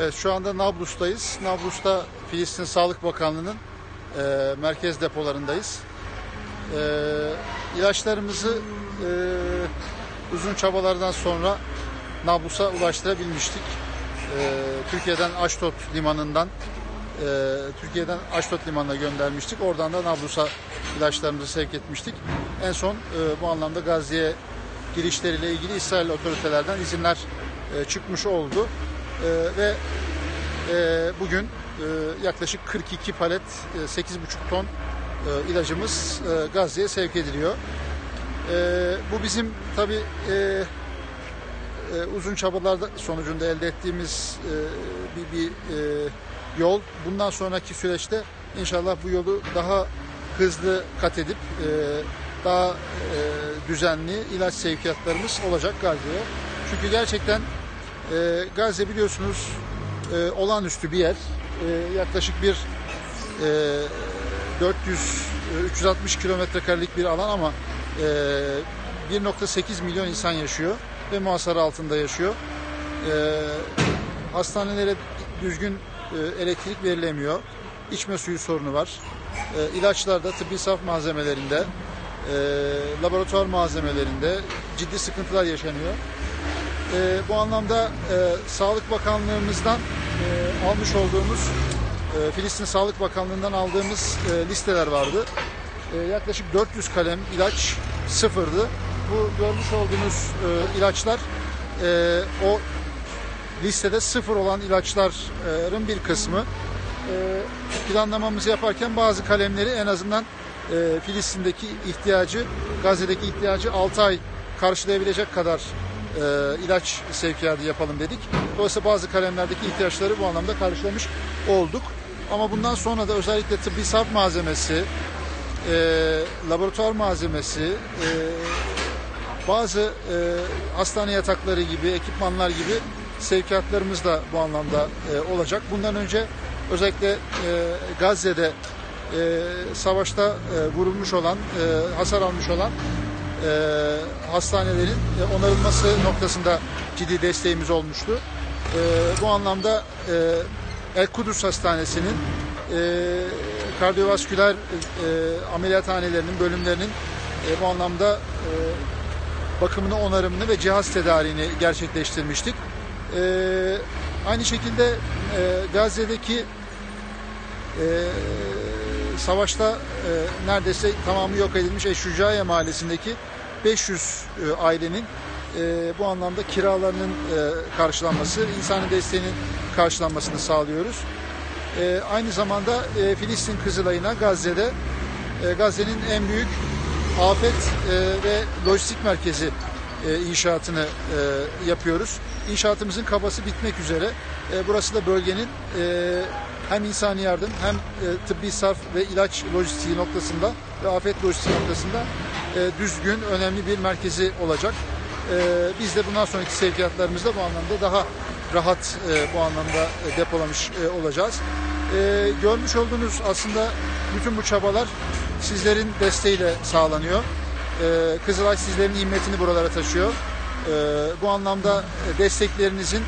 Evet, şu anda Nablus'tayız. Nablus'ta Filistin Sağlık Bakanlığı'nın merkez depolarındayız. İlaçlarımızı uzun çabalardan sonra Nablus'a ulaştırabilmiştik. Türkiye'den Aşdod Limanı'na göndermiştik. Oradan da Nablus'a ilaçlarımızı sevk etmiştik. En son bu anlamda Gazze'ye girişleriyle ilgili İsrail otoritelerden izinler çıkmış oldu. Ve bugün yaklaşık 42 palet 8,5 ton ilacımız Gazze'ye sevk ediliyor. Bu bizim tabii uzun çabalar sonucunda elde ettiğimiz bir yol. Bundan sonraki süreçte inşallah bu yolu daha hızlı kat edip daha düzenli ilaç sevkiyatlarımız olacak Gazze'ye. Çünkü gerçekten Gazze biliyorsunuz olağanüstü bir yer. Yaklaşık bir 360 kilometrekarelik bir alan ama 1,8 milyon insan yaşıyor ve muhasara altında yaşıyor. Hastanelere düzgün elektrik verilemiyor. İçme suyu sorunu var. İlaçlarda, tıbbi saf malzemelerinde, laboratuvar malzemelerinde ciddi sıkıntılar yaşanıyor. Bu anlamda Sağlık Bakanlığımızdan almış olduğumuz, Filistin Sağlık Bakanlığı'ndan aldığımız listeler vardı. Yaklaşık 400 kalem ilaç sıfırdı. Bu görmüş olduğunuz ilaçlar o listede sıfır olan ilaçların bir kısmı. Planlamamızı yaparken bazı kalemleri en azından Filistin'deki ihtiyacı, Gazze'deki ihtiyacı 6 ay karşılayabilecek kadar ilaç sevkiyatı yapalım dedik. Dolayısıyla bazı kalemlerdeki ihtiyaçları bu anlamda karşılamış olduk. Ama bundan sonra da özellikle tıbbi saf malzemesi, laboratuvar malzemesi, bazı hastane yatakları gibi, ekipmanlar gibi sevkiyatlarımız da bu anlamda olacak. Bundan önce özellikle Gazze'de savaşta vurulmuş olan, hasar almış olan hastanelerin onarılması noktasında ciddi desteğimiz olmuştu. Bu anlamda El Kudüs Hastanesi'nin kardiyovasküler ameliyathanelerinin, bölümlerinin bu anlamda bakımını, onarımını ve cihaz tedariğini gerçekleştirmiştik. Aynı şekilde Gazze'deki savaşta neredeyse tamamı yok edilmiş Eşşucaiye mahallesindeki 500 ailenin bu anlamda kiralarının karşılanması, insani desteğinin karşılanmasını sağlıyoruz. Aynı zamanda Filistin Kızılay'ına Gazze'de Gazze'nin en büyük afet ve lojistik merkezi inşaatını yapıyoruz. İnşaatımızın kabası bitmek üzere. Burası da bölgenin hem insani yardım hem tıbbi sarf ve ilaç lojistiği noktasında ve afet lojistiği noktasında düzgün, önemli bir merkezi olacak. Biz de bundan sonraki sevkiyatlarımızda bu anlamda daha rahat bu anlamda depolamış olacağız. Görmüş olduğunuz aslında bütün bu çabalar sizlerin desteğiyle sağlanıyor. Kızılay sizlerin himmetini buralara taşıyor. Bu anlamda desteklerinizin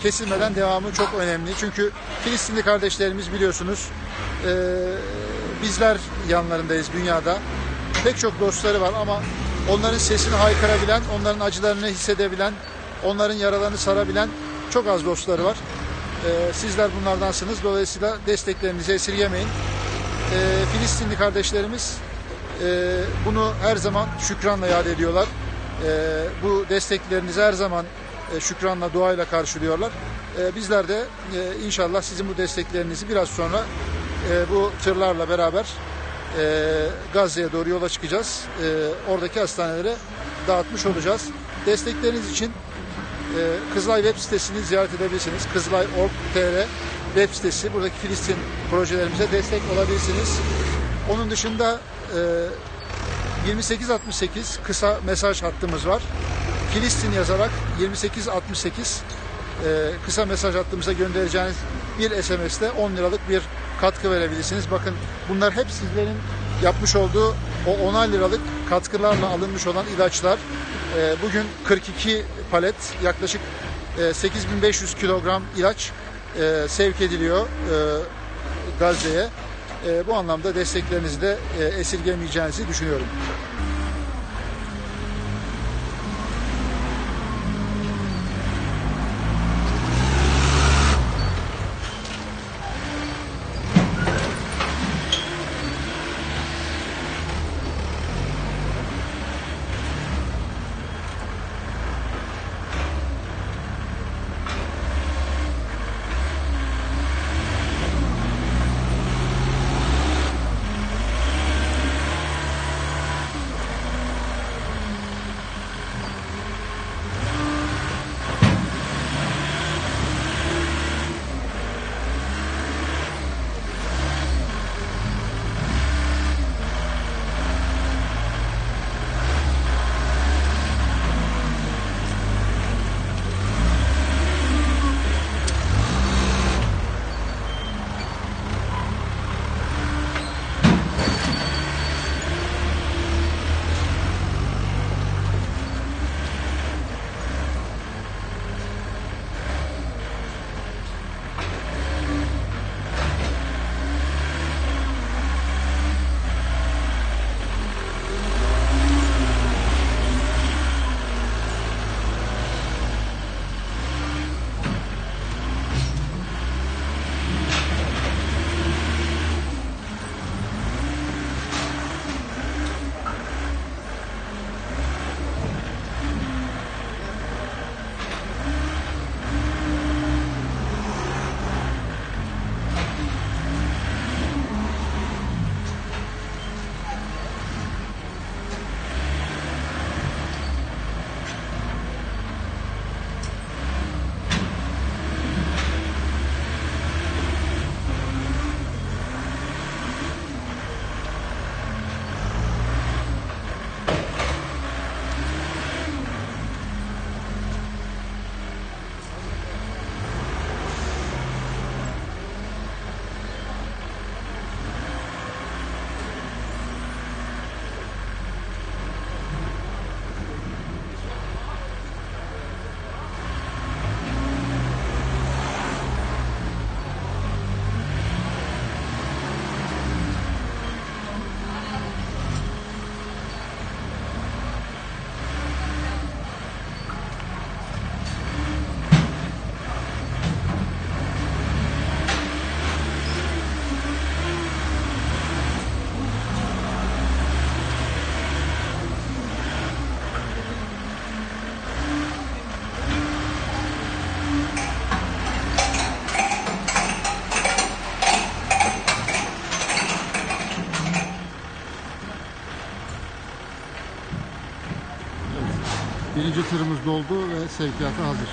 kesilmeden devamı çok önemli. Çünkü Filistinli kardeşlerimiz biliyorsunuz bizler yanlarındayız dünyada. Pek çok dostları var ama onların sesini haykırabilen, onların acılarını hissedebilen, onların yaralarını sarabilen çok az dostları var. Sizler bunlardansınız. Dolayısıyla desteklerinizi esirgemeyin. Filistinli kardeşlerimiz bunu her zaman şükranla yad ediyorlar. Bu desteklerinizi her zaman şükranla, duayla karşılıyorlar. Bizler de inşallah sizin bu desteklerinizi biraz sonra bu tırlarla beraber Gazze'ye doğru yola çıkacağız. Oradaki hastanelere dağıtmış olacağız. Destekleriniz için Kızılay web sitesini ziyaret edebilirsiniz. Kızılay.org.tr web sitesi. Buradaki Filistin projelerimize destek olabilirsiniz. Onun dışında 2868 kısa mesaj hattımız var. Filistin yazarak 2868 kısa mesaj hattımıza göndereceğiniz bir SMS'te 10 liralık bir katkı verebilirsiniz. Bakın bunlar hep sizlerin yapmış olduğu o 10'ar liralık katkılarla alınmış olan ilaçlar. Bugün 42 palet yaklaşık 8500 kilogram ilaç sevk ediliyor Gazze'ye. Bu anlamda desteklerinizi de esirgemeyeceğinizi düşünüyorum. Birinci tırımız doldu ve sevkiyata hazır.